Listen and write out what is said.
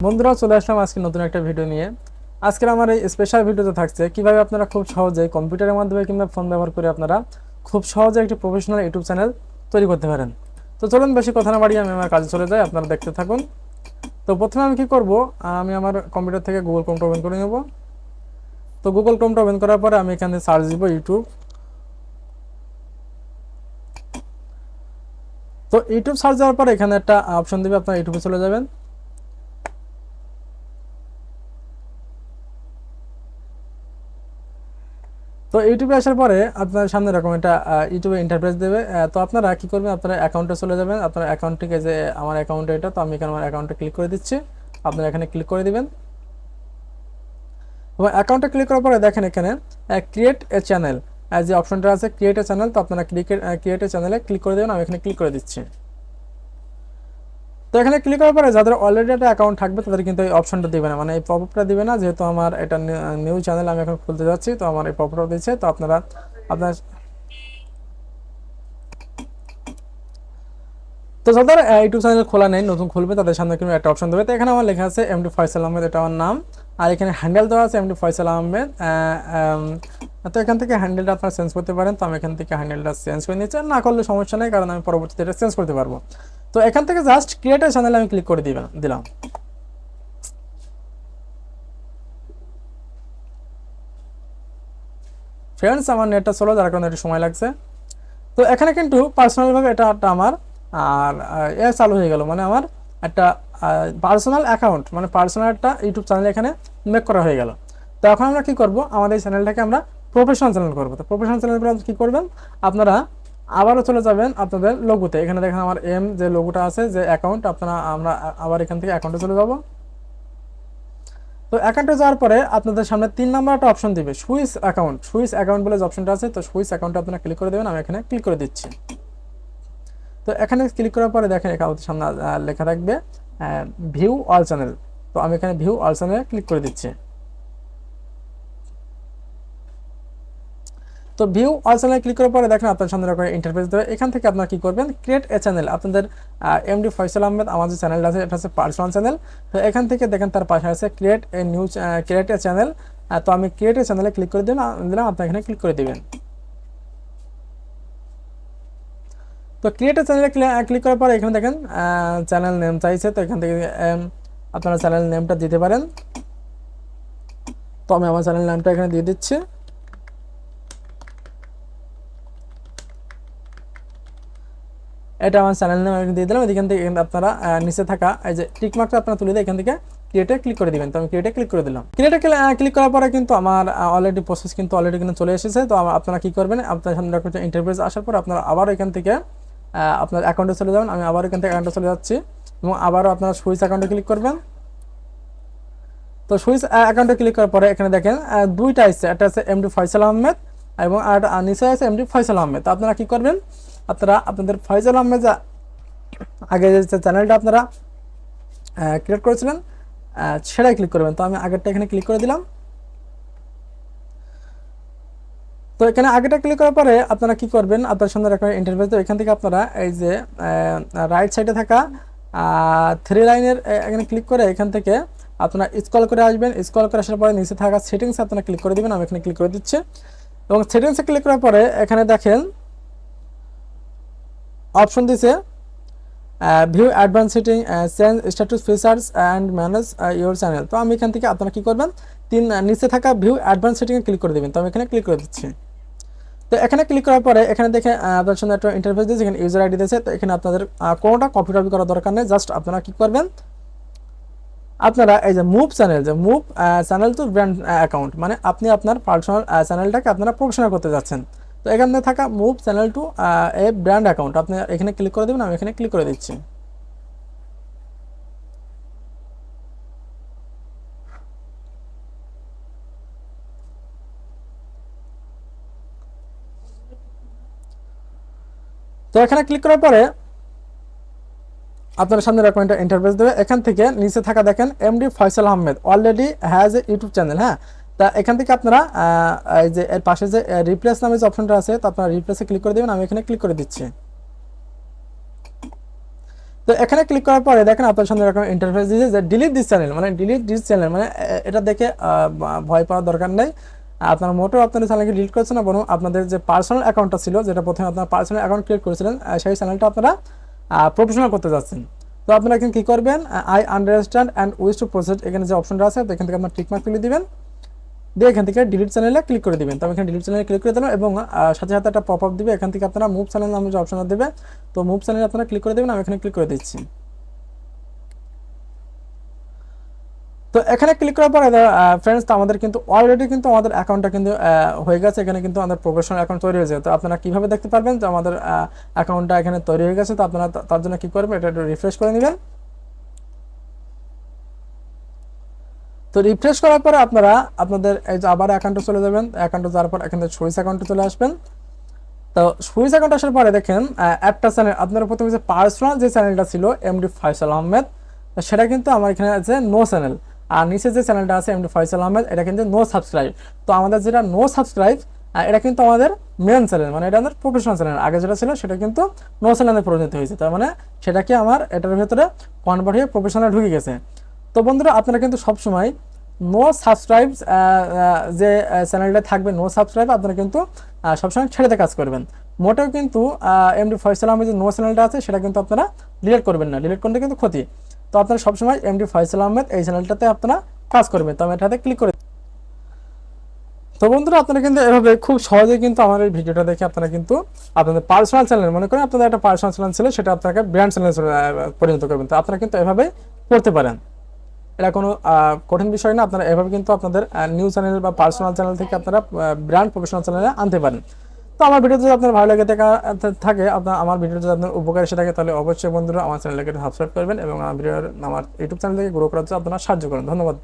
বন্ধুরা চলে আসলাম আজকে নতুন একটা ভিডিও নিয়ে। আজকের আমার এই স্পেশাল ভিডিওতে থাকছে কিভাবে আপনারা খুব সহজে কম্পিউটারের মাধ্যমে কিংবা ফোন ব্যবহার করে আপনারা খুব সহজে একটি প্রফেশনাল ইউটিউব চ্যানেল তৈরি করতে পারেন। তো চলুন বেশি কথা না বাড়িয়ে আমি আমার কাজে চলে যাই, আপনারা দেখতে থাকুন। তো প্রথমে আমি কি করব, আমি আমার কম্পিউটার থেকে গুগল ক্রোমটা ওপেন করে নেব। তো গুগল ক্রোমটা ওপেন করার পরে আমি এখানে সার্চ দিব ইউটিউব। তো ইউটিউব সার্চ দেওয়ার পরে এখানে একটা অপশন দিবে, আপনারা ইউটিউবে চলে যাবেন। তো ইউটিউবে আসার পরে আপনার সামনে এরকম একটা ইউটিউবে ইন্টারফেস দেবে। তো আপনারা কি করবেন, আপনারা অ্যাকাউন্টে চলে যাবেন। আপনার অ্যাকাউন্ট থেকে যে আমার অ্যাকাউন্টে এটা, তো আমি এখানে আমার অ্যাকাউন্টে ক্লিক করে দিচ্ছি। আপনারা এখানে ক্লিক করে দিবেন এবং অ্যাকাউন্টে ক্লিক করার পরে দেখেন এখানে ক্রিয়েট এ চ্যানেল যে অপশনটা আছে, ক্রিয়েট এ চ্যানেল। তো আপনারা ক্রিয়েট এ চ্যানেলে ক্লিক করে দেবেন। আমি এখানে ক্লিক করে দিচ্ছি। তো এখানে ক্লিক করার পরে যাদের অলরেডি একটা অ্যাকাউন্ট থাকবে তাদের কিন্তু এই অপশনটা দিবে না, মানে এই পপআপটা দিবে না, যেহেতু আমার এটা নিউ চ্যানেল আমি এখন খুলতে যাচ্ছি। তো আমার এই পপআপটা দিচ্ছে। তো আপনার তো যাদের ইউটিউব চ্যানেল খোলা নেই, নতুন খুলবে, তাদের সামনে কিন্তু একটা অপশন দেবে। তো এখানে আমার লেখা আছে এমডি ফয়সাল আহমেদ, এটা আমার নাম। আর এখানে হ্যান্ডেল দেওয়া আছে এমডি ফয়সাল আহমেদ। তো এখান থেকে হ্যান্ডেলটা আপনারা চেঞ্জ করতে পারেন। তো আমি এখান থেকে হ্যান্ডেলটা চেঞ্জ করে নিচ্ছি, না করলে সমস্যা নেই, কারণ আমি পরবর্তীতে এটা চেঞ্জ করতে পারবো। তো এখান থেকে জাস্ট ক্রিয়েটার চ্যানেলে আমি ক্লিক করে দিলাম। ফ্রেন্ডস, আমার নেটটা চলো, যার কারণে একটু সময় লাগছে। তো এখানে কিন্তু পার্সোনালভাবে এটা আমার আর চালু হয়ে গেল, মানে আমার একটা পার্সোনাল অ্যাকাউন্ট, মানে পার্সোনাল একটা ইউটিউব চ্যানেল এখানে মেক করা হয়ে গেল। তো এখন আমরা কি করব, আমাদের এই চ্যানেলটাকে আমরা প্রফেশনাল চ্যানেল করব। তো প্রফেশনাল চ্যানেল কি করবেন, আপনারা আবারও চলে যাবেন আপনাদের লোগোতে। এখানে দেখেন আমার যে লোগোটা আছে, যে অ্যাকাউন্ট, আমরা আবার এখান থেকে অ্যাকাউন্টে চলে যাব। তো অ্যাকাউন্টে যাওয়ার পরে আপনাদের সামনে 3 নাম্বার একটা অপশন দিবে, সুইচ অ্যাকাউন্ট বলে যে অপশনটা আছে। তো সুইচ অ্যাকাউন্টে আপনারা ক্লিক করে দেবেন। আমি এখানে ক্লিক করে দিচ্ছি। তো এখানে ক্লিক করার পরে দেখেন এখানে সামনে লেখা থাকবে ভিউ অল চ্যানেল। তো আমি এখানে ভিউ অল চ্যানেলে ক্লিক করে দিচ্ছি। তো ভিউ অল চ্যানেলে ক্লিক করার পরে দেখেন আপনার সামনে এরকম ইন্টারফেস দেবে। এখান থেকে আপনারা কি করবেন, ক্রিয়েট এ চ্যানেল। আপনাদের এমডি ফয়সাল আহমেদ আমার যে চ্যানেলটা আছে, এটা হচ্ছে পার্সোনাল চ্যানেল। তো এখান থেকে দেখেন তার পাশে আছে ক্রিয়েট এ চ্যানেল। তো আমি ক্রিয়েট এ চ্যানেলে ক্লিক করে দিলাম, আপনি এখানে ক্লিক করে দিবেন। তো ক্রিয়েট এ চ্যানেলে ক্লিক করার পরে এখানে দেখেন চ্যানেল নেম চাইছে। তো এখান থেকে আপনারা চ্যানেল নেমটা দিতে পারেন। তো আমি আমার চ্যানেল নামটা এখানে দিয়ে দিচ্ছি। এটা আমার চ্যানেল নাম আমি দিয়ে দিলাম। এখান থেকে আপনারা নিচে থাকা এই যে টিক মার্কটা আপনারা তুলে দিয়ে এখান থেকে ক্রিয়েটে ক্লিক করে দিবেন। তো আমি ক্রিয়েটে ক্লিক করে দিলাম। ক্রিয়েটে ক্লিক করার পরে কিন্তু আমার অলরেডি প্রসেস কিন্তু অলরেডি কিন্তু চলে এসেছে। তো আপনারা কি করবেন, আপনার সামনে একটা ইন্টারফেস আসার পর আপনারা আবার এখান থেকে আপনার অ্যাকাউন্টে চলে যাবেন। আমি আবার এখান থেকে অ্যাকাউন্টে চলে যাচ্ছি এবং আবারও আপনারা সুইচ অ্যাকাউন্টে ক্লিক করবেন। তো সুইচ অ্যাকাউন্টে ক্লিক করার পরে এখানে দেখেন দুইটা আসছে, একটা আছে এমডি ফয়সাল আহমেদ এবং আর নিচে আছে এমডি ফয়সাল আহমেদ। তো আপনারা কি করবেন, আপনারা আপনাদের ফয়সাল আহমেদ আগে যে চ্যানেলটা আপনারা ক্রিয়েট করেছিলেন সেটাই ক্লিক করবেন। তো আমি আগেরটা এখানে ক্লিক করে দিলাম। তো এখানে আগেটা ক্লিক করার পরে আপনারা কি করবেন, আপনার সামনে একটা ইন্টারফেস। তো এখান থেকে আপনারা এই যে রাইট সাইডে থাকা 3 লাইনের এখানে ক্লিক করে এখান থেকে আপনারা স্ক্রল করে আসবেন। স্ক্রল করে আসার পরে নিচে থাকা সেটিংস আপনারা ক্লিক করে দিবেন। আমি এখানে ক্লিক করে দিচ্ছি এবং সেটিংসে ক্লিক করার পরে এখানে দেখেন অপশন দিছে view advance setting, change status features and manage your channel. তো আমি এখান থেকে আপনারা কি করবেন, নিচে থাকা ভিউ অ্যাডভান্স সেটিংয়ে ক্লিক করে দেবেন। তো আমি এখানে ক্লিক করে দিচ্ছি। তো এখানে ক্লিক করার পরে এখানে দেখে আপনার সামনে একটা ইন্টারফেস দিয়েছে, এখানে ইউজার আইডি দিয়েছে। তো এখানে আপনাদের কোনোটা কপি করার দরকার নেই, জাস্ট আপনারা কি করবেন, আপনারা এই যে move channel to brand account, মানে আপনি আপনার পার্সোনাল চ্যানেলটাকে আপনারা প্রফেশনাল করতে যাচ্ছেন। তো এখানে থাকা move channel to A brand account আপনি এখানে ক্লিক করে দেবেন। আমি এখানে ক্লিক করে দিচ্ছি। তো এখানে ক্লিক করার পরে আপনার সামনে এরকম একটা ইন্টারফেস দেবে। এখান থেকে নিচে থাকা দেখেন MD Faisal Ahmed already has a YouTube channel. হ্যাঁ, তা এখান থেকে আপনারা এই যে এর পাশে যে রিপ্লেস নামে যে অপশনটা আছে, তো আপনারা রিপ্লেসে ক্লিক করে দেবেন। আমি এখানে ক্লিক করে দিচ্ছি। তো তো এখানে ক্লিক করার পরে দেখেন আপনার সামনে এরকম ইন্টারফেস দিয়েছে যে ডিলিট দিস চ্যানেল, মানে ডিলিট দিস চ্যানেল মানে এটা দেখে ভয় পাওয়ার দরকার নেই। আপনার মোটেও আপনাদের চ্যানেলকে ডিলিট করছে না, বরং আপনাদের যে পার্সোনাল অ্যাকাউন্টটা ছিল, যেটা প্রথমে আপনার পার্সোনাল অ্যাকাউন্ট ক্রিয়েট করেছিলেন, সেই চ্যানেলটা আপনারা প্রফেশনাল করতে যাচ্ছেন। তো আপনারা এখানে কী করবেন, I understand and wish to process, এখানে যে অপশনটা আছে তো এখান থেকে আপনার টিকমার্ক তুলে দিবেন, দিয়ে এখান থেকে ডিলিট চ্যানেলে ক্লিক করে দিবেন। তো আমি এখানে ডিলিট চ্যানেলে ক্লিক করে দিলাম এবং সাথে সাথে একটা পপ আপ দিবে, এখান থেকে আপনারা মুভ চ্যানেল নামে যে অপশনটা দেবে, তো মুভ চ্যানেলে আপনারা ক্লিক করে দেবেন। আমি এখানে ক্লিক করে দিচ্ছি। তো এখানে ক্লিক করার পরে ফ্রেন্ডস, তো আমাদের কিন্তু অলরেডি কিন্তু আমাদের অ্যাকাউন্টটা কিন্তু হয়ে গেছে, এখানে কিন্তু আমাদের প্রফেশনাল অ্যাকাউন্ট তৈরি হয়েছে। তো আপনারা কীভাবে দেখতে পারবেন যে আমাদের অ্যাকাউন্টটা এখানে তৈরি হয়ে গেছে? তো আপনারা তার জন্য কী করবেন, এটা একটু রিফ্রেশ করে নেবেন। তো রিফ্রেশ করার পরে আপনারা আপনাদের এই যে আবার অ্যাকাউন্টে চলে যাবেন, অ্যাকাউন্টে যাওয়ার পর এখানে সুইচ অ্যাকাউন্টে চলে আসবেন। তো সুইচ অ্যাকাউন্ট আসার পরে দেখেন একটা চ্যানেল, আপনারা প্রথমে যে পার্সোনাল যে চ্যানেলটা ছিল এমডি ফয়সাল আহমেদ, সেটা কিন্তু আমার এখানে আছে নো চ্যানেল, আর নিচে যে চ্যানেলটা আছে এমডি ফয়সাল আহমেদ, এটা কিন্তু নো সাবস্ক্রাইব। তো আমাদের যেটা নো সাবস্ক্রাইব, এটা কিন্তু আমাদের মেন চ্যানেল, মানে এটা আমাদের প্রফেশনাল চ্যানেল। আগে যেটা ছিল সেটা কিন্তু নো চ্যানেলে পরিণত হয়েছে, তার মানে সেটাকে আমার এটার ভেতরে কনভার্ট হয়ে প্রফেশনালে ঢুকে গেছে। তো বন্ধুরা, আপনারা কিন্তু সবসময় নো সাবস্ক্রাইব যে চ্যানেলটা থাকবে নো সাবস্ক্রাইব, আপনারা কিন্তু সবসময় ছেড়েতে কাজ করবেন। মোটেও কিন্তু এমডি ফয়সাল আহমেদ যে নো চ্যানেলটা আছে সেটা কিন্তু আপনারা ডিলিট করবেন না, ডিলিট করলে কিন্তু ক্ষতি। তো আপনারা সবসময় এমডি ফয়সাল আহমেদ এই চ্যানেলটাতে আপনারা কাজ করবেন। তো আমি এটাতে ক্লিক করে, তো বন্ধুরা আপনারা কিন্তু এভাবে খুব সহজে কিন্তু আমার এই ভিডিওটা দেখে আপনারা কিন্তু আপনাদের পার্সোনাল চ্যানেল, মনে করেন আপনাদের একটা পার্সোনাল চ্যানেল ছিল, সেটা আপনাকে ব্র্যান্ড চ্যানেল পরিণত করবেন। তো আপনারা কিন্তু এভাবে করতে পারেন, এটা কোনো কঠিন বিষয় না। আপনারা এভাবে কিন্তু আপনাদের নিউজ চ্যানেল বা পার্সোনাল চ্যানেল থেকে আপনারা ব্র্যান্ড প্রফেশনাল চ্যানেলে আনতে পারেন। তো আমার ভিডিও যদি আপনার ভালো লাগে থাকে, আপনার আমার ভিডিও যদি আপনার উপকার এসে থাকে, তাহলে অবশ্যই বন্ধুরা আমার চ্যানেলটাকে সাবস্ক্রাইব করবেন এবং আমার ইউটিউব চ্যানেল থেকে গ্রো করার জন্য আপনারা সাহায্য করেন। ধন্যবাদ।